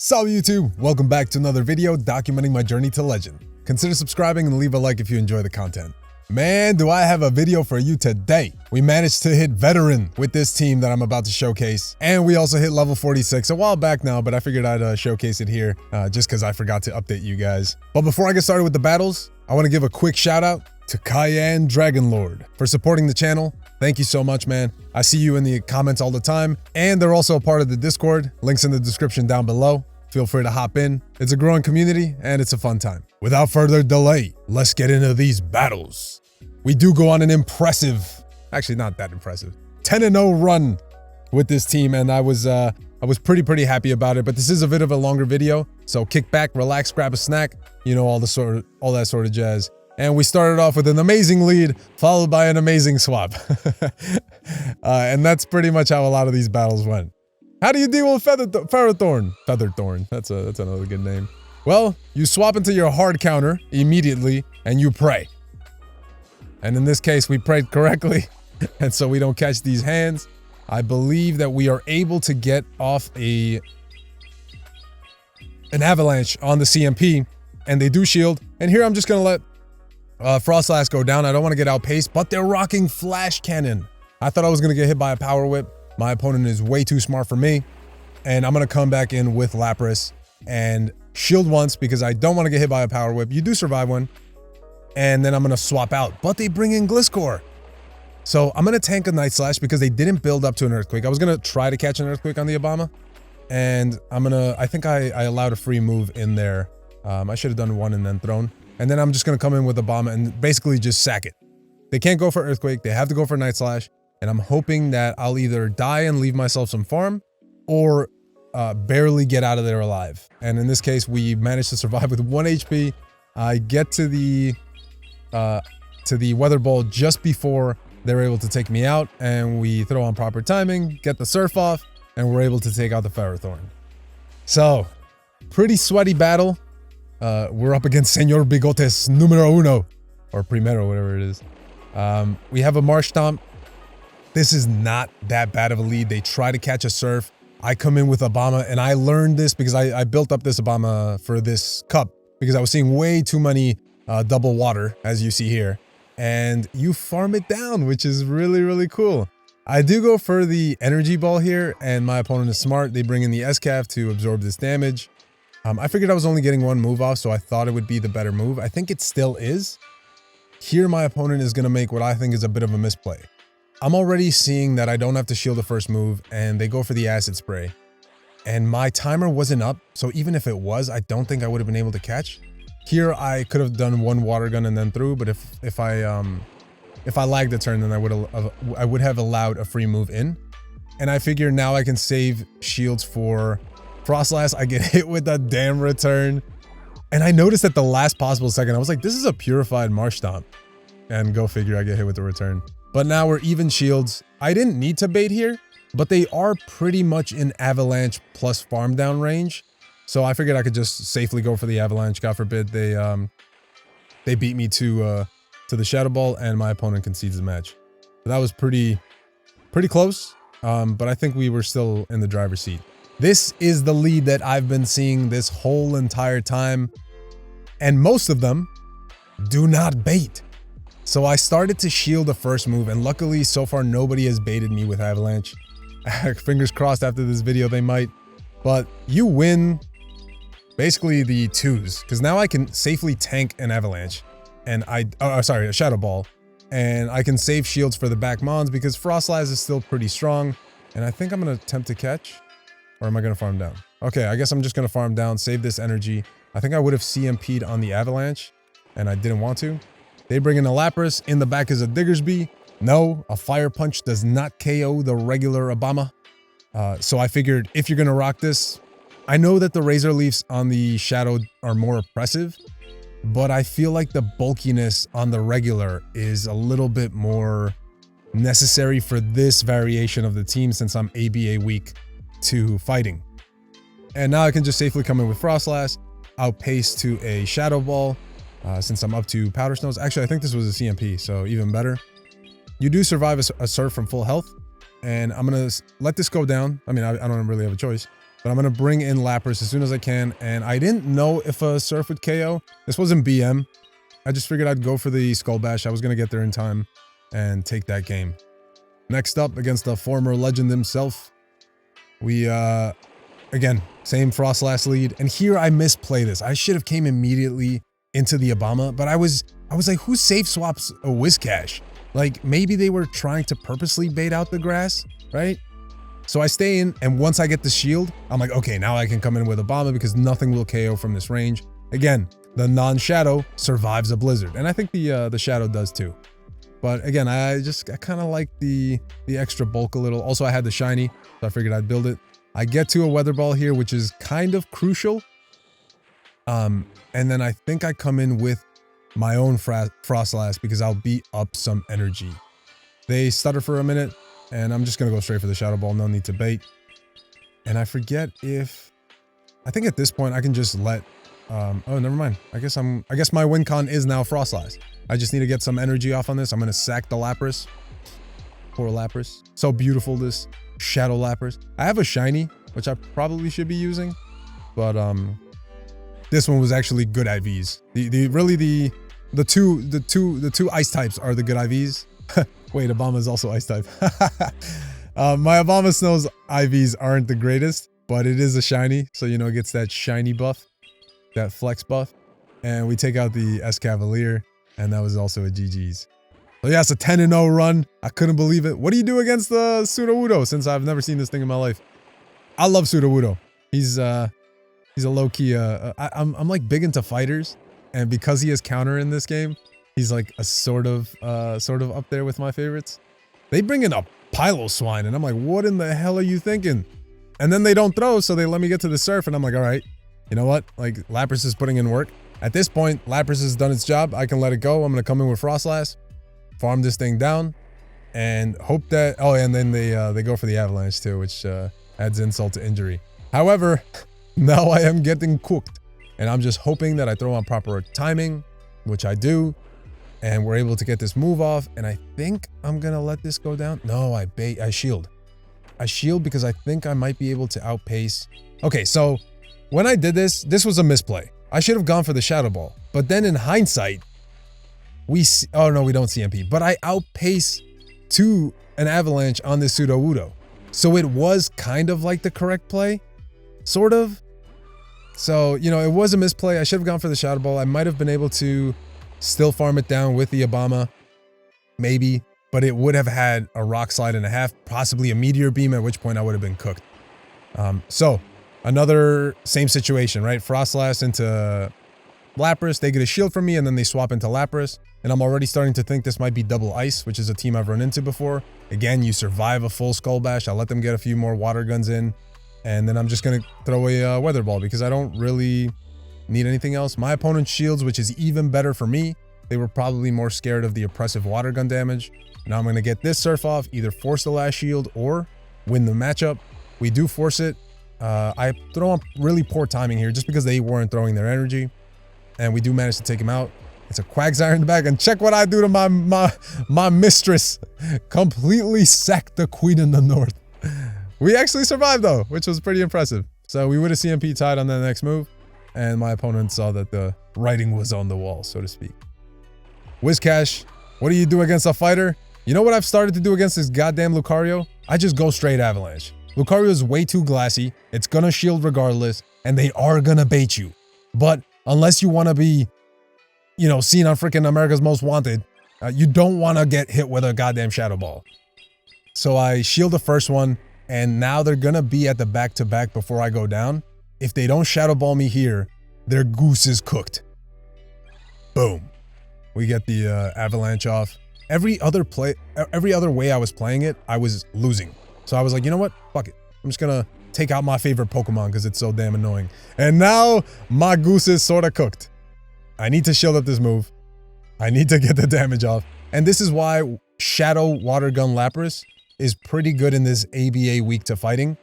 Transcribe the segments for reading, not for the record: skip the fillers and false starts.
Sup YouTube, welcome back to another video documenting my journey to legend. Consider subscribing and leave a like if you enjoy the content. Man, do I have a video for you today. We managed to hit veteran with this team that I'm about to showcase. And we also hit level 46 a while back now, but I figured I'd showcase it here just because I forgot to update you guys. But before I get started with the battles, I want to give a quick shout out to Cayenne Dragonlord for supporting the channel. Thank you so much, man. I see you in the comments all the time, and they're also a part of the Discord. Links in the description down below. Feel free to hop in. It's a growing community, and it's a fun time. Without further delay, let's get into these battles. We do go on an impressive, actually not that impressive, 10-0 run with this team, and I was pretty happy about it. But this is a bit of a longer video, so kick back, relax, grab a snack, you know, all that sort of jazz. And we started off with an amazing lead, followed by an amazing swap. And that's pretty much how a lot of these battles went. How do you deal with Featherthorn? Featherthorn, that's another good name. Well, you swap into your hard counter immediately, and you pray. And in this case, we prayed correctly, and so we don't catch these hands. I believe that we are able to get off an avalanche on the CMP, and they do shield. And here I'm just gonna let Frostlass go down. I don't want to get outpaced, but they're rocking Flash Cannon. I thought I was gonna get hit by a Power Whip. My opponent is way too smart for me, and I'm gonna come back in with Lapras and shield once because I don't want to get hit by a Power Whip. You do survive one, and then I'm gonna swap out, but they bring in Gliscor. So I'm gonna tank a Night Slash because they didn't build up to an Earthquake. I was gonna try to catch an Earthquake on the Obama, and I think I allowed a free move in there. I should have done one and then thrown. And then I'm just gonna come in with Obama and basically just sack it. They can't go for Earthquake, they have to go for Night Slash. And I'm hoping that I'll either die and leave myself some farm or barely get out of there alive. And in this case, we managed to survive with 1 HP. I get to the Weather Ball just before they're able to take me out, and we throw on proper timing, get the Surf off, and we're able to take out the Featherthorn. So, pretty sweaty battle. We're up against Señor Bigotes numero uno, or primero, whatever it is. We have a Marsh Stomp. This is not that bad of a lead. They try to catch a Surf. I come in with Obama, and I learned this because I built up this Obama for this cup because I was seeing way too many double water, as you see here. And you farm it down, which is really, really cool. I do go for the Energy Ball here, and my opponent is smart. They bring in the SCAF to absorb this damage. I figured I was only getting one move off, so I thought it would be the better move. I think it still is. Here, my opponent is going to make what I think is a bit of a misplay. I'm already seeing that I don't have to shield the first move, and they go for the Acid Spray. And my timer wasn't up, so even if it was, I don't think I would have been able to catch. Here, I could have done one Water Gun and then through, but if I lagged a turn, then I would have allowed a free move in. And I figure now I can save shields for Frostlass. I get hit with a damn return. And I noticed at the last possible second, I was like, this is a purified Marsh Stomp. And go figure, I get hit with the return. But now we're even shields. I didn't need to bait here, but they are pretty much in Avalanche plus farm down range. So I figured I could just safely go for the Avalanche. God forbid they beat me to the Shadow Ball, and my opponent concedes the match. So that was pretty close, but I think we were still in the driver's seat. This is the lead that I've been seeing this whole entire time, and most of them do not bait. So I started to shield the first move, and luckily so far nobody has baited me with Avalanche. Fingers crossed after this video they might. But you win basically the twos, because now I can safely tank an Avalanche, and a Shadow Ball, and I can save shields for the back Mons because Frostlass is still pretty strong. And I think I'm going to attempt to catch, or am I going to farm down? Okay, I guess I'm just going to farm down, save this energy. I think I would have CMP'd on the Avalanche, and I didn't want to. They bring in a Lapras. In the back is a Diggersby. No, a Fire Punch does not KO the regular Obama. So I figured if you're going to rock this, I know that the Razor Leafs on the Shadow are more oppressive, but I feel like the bulkiness on the regular is a little bit more necessary for this variation of the team since I'm ABA weak to fighting. And now I can just safely come in with Frostlass, outpace to a Shadow Ball. Since I'm up to Powder Snows. Actually, I think this was a CMP, so even better. You do survive a Surf from full health, and I'm going to let this go down. I mean, I don't really have a choice. but I'm going to bring in Lapras as soon as I can. And I didn't know if a Surf would KO. This wasn't BM. I just figured I'd go for the Skull Bash. I was going to get there in time and take that game. Next up, against the former legend himself, we, again, same Frostlass lead. And here I misplay this. I should have came immediately into the Obama, but I was like, who safe swaps a Whiscash? Like, maybe they were trying to purposely bait out the grass, right? So I stay in, and once I get the shield, I'm like, okay, now I can come in with Obama because nothing will KO from this range. Again, the non-shadow survives a blizzard, and I think the shadow does too. But again, I kind of like the extra bulk a little. Also, I had the shiny, so I figured I'd build it. I get to a weather ball here, which is kind of crucial. And then I think I come in with my own Frostlass because I'll beat up some energy. They stutter for a minute, and I'm just gonna go straight for the shadow ball. No need to bait. And I forget if I think at this point I can just let. Oh, never mind. I guess my win con is now Frostlass. I just need to get some energy off on this. I'm gonna sack the Lapras. Poor Lapras. So beautiful, this Shadow Lapras. I have a shiny, which I probably should be using, but this one was actually good IVs. The two ice types are the good IVs. Wait, Obama is also ice type. My Abomasnow's IVs aren't the greatest, but it is a shiny, so you know it gets that shiny buff, that flex buff, and we take out the Escavalier. And that was also a GG's. So yeah, it's a 10-0 run. I couldn't believe it. What do you do against the Sudowoodo, since I've never seen this thing in my life? I love Sudowoodo. He's a low-key, I'm like big into fighters. And because he has counter in this game, he's like a sort of up there with my favorites. They bring in a Piloswine, and I'm like, what in the hell are you thinking? And then they don't throw, so they let me get to the Surf, and I'm like, all right, you know what? Like, Lapras is putting in work. At this point, Lapras has done its job. I can let it go. I'm going to come in with Frostlass, farm this thing down, and hope that... Oh, and then they go for the Avalanche too, which adds insult to injury. However, now I am getting cooked, and I'm just hoping that I throw on proper timing, which I do, and we're able to get this move off, and I think I'm going to let this go down. No, I shield. I shield because I think I might be able to outpace... Okay, so when I did this, this was a misplay. I should have gone for the Shadow Ball. But then in hindsight, we see... Oh, no, we don't CMP. But I outpace to an Avalanche on this Sudowoodo. So it was kind of like the correct play. Sort of. So, you know, it was a misplay. I should have gone for the Shadow Ball. I might have been able to still farm it down with the Obama. Maybe. But it would have had a Rock Slide and a half. Possibly a Meteor Beam, at which point I would have been cooked. So... Another same situation, right? Frostlass into Lapras. They get a shield from me, and then they swap into Lapras. And I'm already starting to think this might be double ice, which is a team I've run into before. Again, you survive a full Skull Bash. I'll let them get a few more water guns in. And then I'm just going to throw a Weather Ball because I don't really need anything else. My opponent's shields, which is even better for me. They were probably more scared of the oppressive water gun damage. Now I'm going to get this Surf off, either force the last shield or win the matchup. We do force it. I throw on really poor timing here just because they weren't throwing their energy. And we do manage to take him out. It's a Quagsire in the back. And check what I do to my mistress. Completely sacked the Queen in the North. We actually survived though, which was pretty impressive. So we would have CMP tied on that next move. And my opponent saw that the writing was on the wall, so to speak. Whiscash, what do you do against a fighter? You know what I've started to do against this goddamn Lucario? I just go straight Avalanche. Lucario is way too glassy, it's gonna shield regardless, and they are gonna bait you. But unless you want to be, you know, seen on freaking America's Most Wanted, you don't want to get hit with a goddamn Shadow Ball. So I shield the first one, and now they're gonna be at the back-to-back before I go down. If they don't Shadow Ball me here, their goose is cooked. Boom. We get the Avalanche off. Every other way I was playing it, I was losing. So I was like, you know what? Fuck it. I'm just gonna take out my favorite Pokemon because it's so damn annoying. And now my goose is sort of cooked. I need to shield up this move. I need to get the damage off. And this is why Shadow Water Gun Lapras is pretty good in this ABA weak to fighting,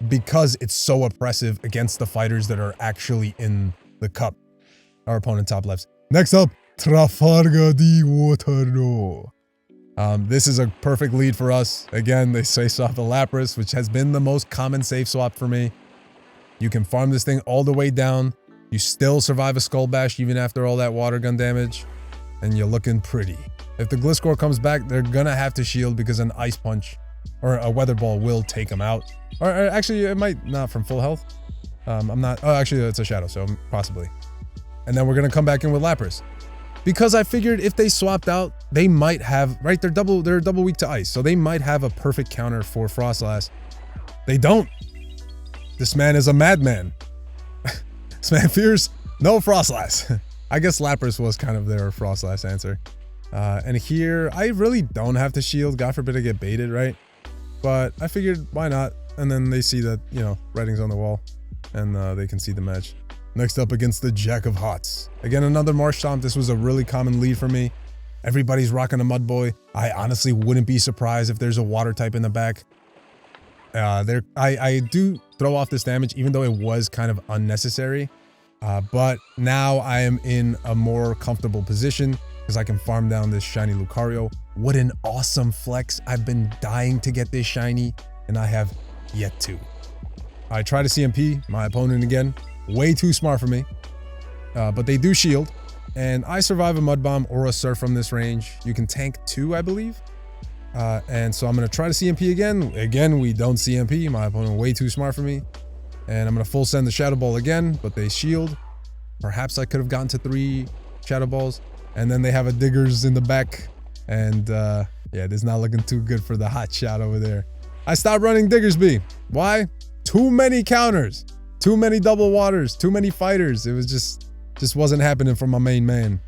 because it's so oppressive against the fighters that are actually in the cup. Our opponent top left. Next up, Trafalgar di Waterloo. This is a perfect lead for us. Again, they safe swap the Lapras, which has been the most common safe swap for me. You can farm this thing all the way down. You still survive a Skull Bash even after all that water gun damage. And you're looking pretty. If the Gliscor comes back, they're gonna have to shield because an Ice Punch or a Weather Ball will take them out. Or actually, it might not from full health. I'm not. Oh, actually, it's a Shadow, so possibly. And then we're gonna come back in with Lapras, because I figured if they swapped out, they might have right. They're double weak to Ice, so they might have a perfect counter for Frostlass. They don't. This man is a madman. This man fears no Frostlass. I guess Lapras was kind of their Frostlass answer. And here, I really don't have to shield. God forbid I get baited, right? But I figured, why not? And then they see that, you know, writing's on the wall. And they can see the match. Next up against the Jack of Hearts. Again, another Marsh Stomp. This was a really common lead for me. Everybody's rocking a Mud Boy. I honestly wouldn't be surprised if there's a Water type in the back. I do throw off this damage, even though it was kind of unnecessary. But now I am in a more comfortable position because I can farm down this shiny Lucario. What an awesome flex. I've been dying to get this shiny, and I have yet to. I try to CMP my opponent again. Way too smart for me. But they do shield, and I survive a Mud Bomb or a Surf from this range. You can tank 2, I believe. And so I'm going to try to CMP again. Again, we don't CMP. My opponent way too smart for me. And I'm going to full send the Shadow Ball again, but they shield. Perhaps I could have gotten to 3 Shadow Balls. And then they have a Diggers in the back. And yeah, this is not looking too good for the hot shot over there. I stopped running Diggersby. Why? Too many counters. Too many double waters. Too many fighters. It was just wasn't happening for my main man.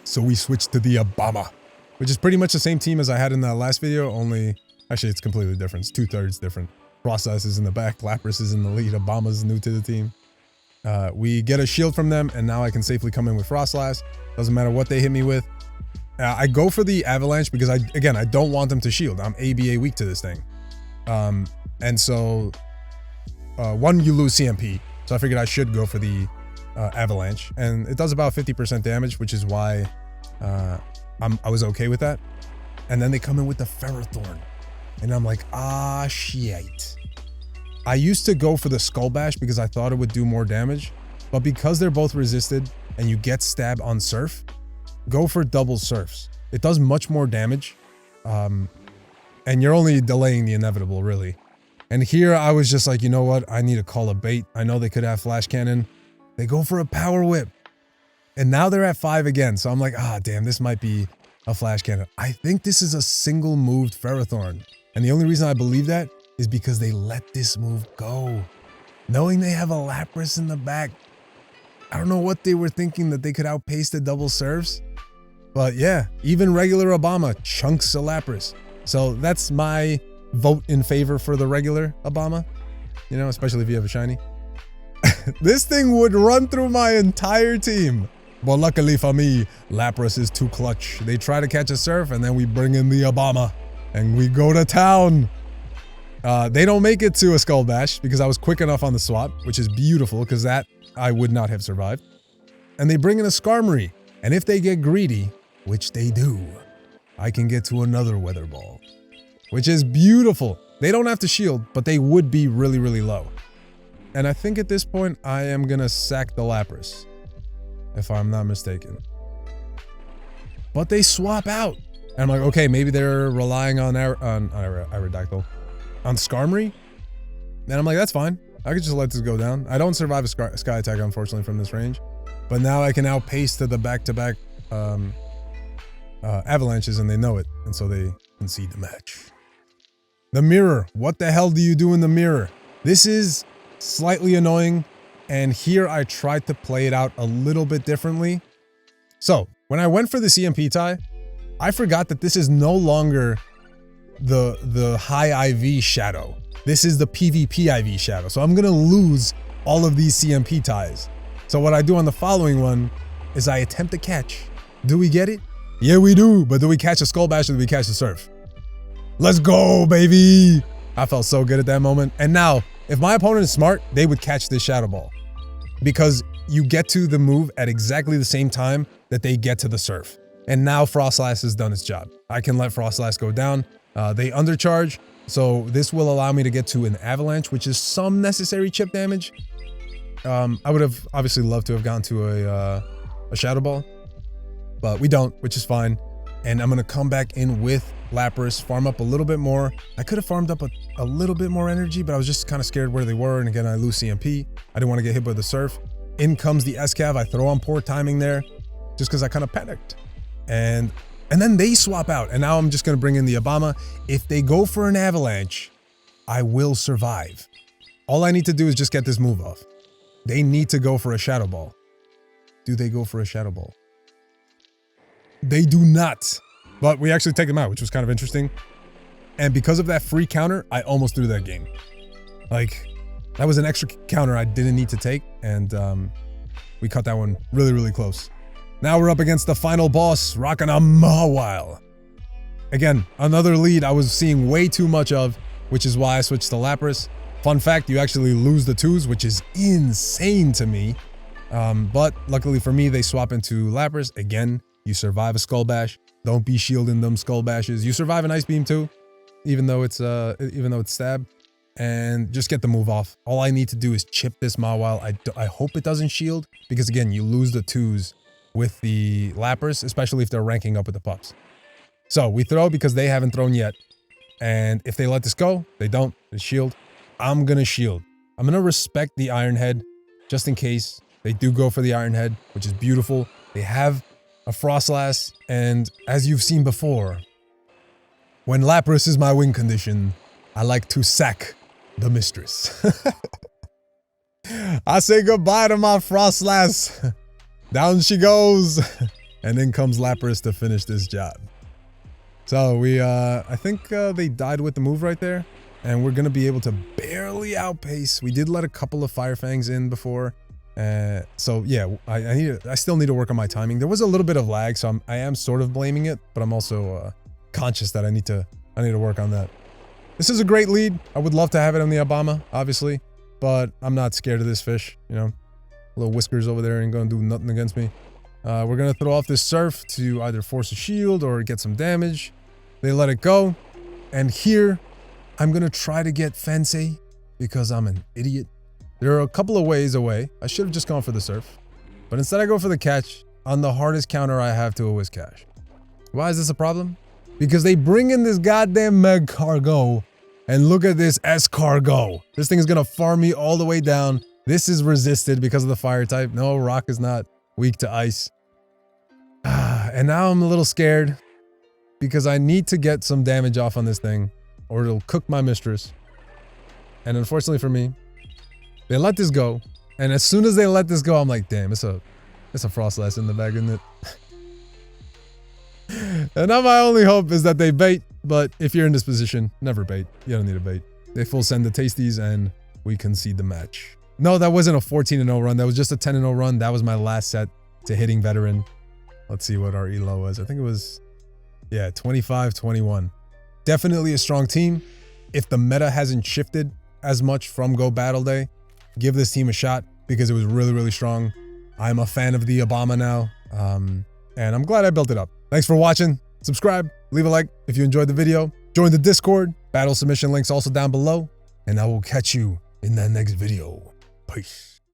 So we switched to the Obama, which is pretty much the same team as I had in that last video, only actually it's completely different. It's 2/3 different. Frostlass is in the back, Lapras is in the lead, Obama's new to the team. We get a shield from them, and now I can safely come in with Frostlass. Doesn't matter what they hit me with. I go for the Avalanche because I don't want them to shield. I'm ABA weak to this thing. And so, one, you lose CMP. So I figured I should go for the Avalanche. And it does about 50% damage, which is why I was okay with that. And then they come in with the Ferrothorn. And I'm like, ah, shit. I used to go for the Skull Bash because I thought it would do more damage. But because they're both resisted and you get stabbed on Surf, go for double Surfs. It does much more damage. And you're only delaying the inevitable, really. And here I was just like, you know what? I need to call a bait. I know they could have Flash Cannon. They go for a Power Whip. And now they're at 5 again. So I'm like, ah, damn, this might be a Flash Cannon. I think this is a single moved Ferrothorn. And the only reason I believe that is because they let this move go. Knowing they have a Lapras in the back. I don't know what they were thinking, that they could outpace the double serves. But yeah, even regular Obama chunks a Lapras. So that's my vote in favor for the regular Obama. You know, especially if you have a shiny. This thing would run through my entire team. But luckily for me, Lapras is too clutch. They try to catch a Surf, and then we bring in the Obama. And we go to town. They don't make it to a Skull Bash because I was quick enough on the swap, which is beautiful because that I would not have survived. And they bring in a Skarmory. And if they get greedy, which they do, I can get to another Weather Ball, which is beautiful. They don't have to shield, but they would be really, really low. And I think at this point, I am going to sack the Lapras, if I'm not mistaken. But they swap out. And I'm like, okay, maybe they're relying on Aerodactyl, on Skarmory. And I'm like, that's fine. I could just let this go down. I don't survive a Sky Attack, unfortunately, from this range. But now I can outpace to the back-to-back Avalanches, and they know it. And so they concede the match. The mirror. What the hell do you do in the mirror? This is slightly annoying. And here I tried to play it out a little bit differently. So when I went for the CMP tie, I forgot that this is no longer the high IV shadow. This is the PvP IV shadow. So I'm going to lose all of these CMP ties. So what I do on the following one is I attempt to catch. Do we get it? Yeah, we do. But do we catch a Skull Bash or do we catch a Surf? Let's go, baby. I felt so good at that moment. And now, if my opponent is smart, they would catch this Shadow Ball. Because you get to the move at exactly the same time that they get to the Surf. And now Frostlass has done its job. I can let Frostlass go down. They undercharge, so this will allow me to get to an Avalanche, which is some necessary chip damage. I would have obviously loved to have gone to a Shadow Ball, but we don't, which is fine. And I'm going to come back in with Lapras, farm up a little bit more. I could have farmed up a little bit more energy, but I was just kind of scared where they were. And again, I lose CMP. I didn't want to get hit by the Surf. In comes the SCAV. I throw on poor timing there just because I kind of panicked. And then they swap out. And now I'm just going to bring in the Obama. If they go for an Avalanche, I will survive. All I need to do is just get this move off. They need to go for a Shadow Ball. Do they go for a Shadow Ball? They do not. But we actually take them out, which was kind of interesting. And because of that free counter, I almost threw that game. Like, that was an extra counter I didn't need to take. And we cut that one really, really close. Now we're up against the final boss, rocking a Mawile. Again, another lead I was seeing way too much of, which is why I switched to Lapras. Fun fact, you actually lose the 2s, which is insane to me. But luckily for me, they swap into Lapras. Again, you survive a Skull Bash. Don't be shielding them Skull Bashes. You survive an Ice Beam too, even though it's stab, and just get the move off. All I need to do is chip this Mawile. I hope it doesn't shield, because again, you lose the 2s with the Lapras, especially if they're ranking up with the pups. So we throw because they haven't thrown yet. And if they let this go, they don't. They shield. I'm gonna shield. I'm gonna respect the Iron Head just in case they do go for the Iron Head, which is beautiful. They have a Frostlass, and as you've seen before, when Lapras is my win condition, I like to sack the mistress. I say goodbye to my Frostlass. Down she goes. And then comes Lapras to finish this job. So we, I think they died with the move right there. And we're going to be able to barely outpace. We did let a couple of Fire Fangs in before. So yeah, I still need to work on my timing. There was a little bit of lag, so I am sort of blaming it, but I'm also conscious that I need to work on that. This is a great lead. I would love to have it on the Obama, obviously, but I'm not scared of this fish, you know. Little Whiskers over there ain't gonna do nothing against me. We're gonna throw off this Surf to either force a shield or get some damage. They let it go, and here I'm gonna try to get Fancy because I'm an idiot. There are a couple of ways away. I should have just gone for the Surf, but instead I go for the catch on the hardest counter I have to a Whiscash. Why is this a problem? Because they bring in this goddamn Meg Cargo, and look at this S-Cargo. This thing is gonna farm me all the way down. This is resisted because of the fire type. No, rock is not weak to ice. And now I'm a little scared because I need to get some damage off on this thing or it'll cook my mistress. And unfortunately for me, they let this go. And as soon as they let this go, I'm like, damn, it's a Frostlass in the bag, isn't it? And now my only hope is that they bait. But if you're in this position, never bait. You don't need to bait. They full send the Tasties and we concede the match. No, that wasn't a 14-0 run. That was just a 10-0 run. That was my last set to hitting veteran. Let's see what our elo was. I think it was, yeah, 25-21. Definitely a strong team. If the meta hasn't shifted as much from Go Battle Day, give this team a shot because it was really, really strong. I'm a fan of the Obama now, and I'm glad I built it up. Thanks for watching. Subscribe, leave a like if you enjoyed the video. Join the Discord. Battle submission links also down below, and I will catch you in that next video. Peace.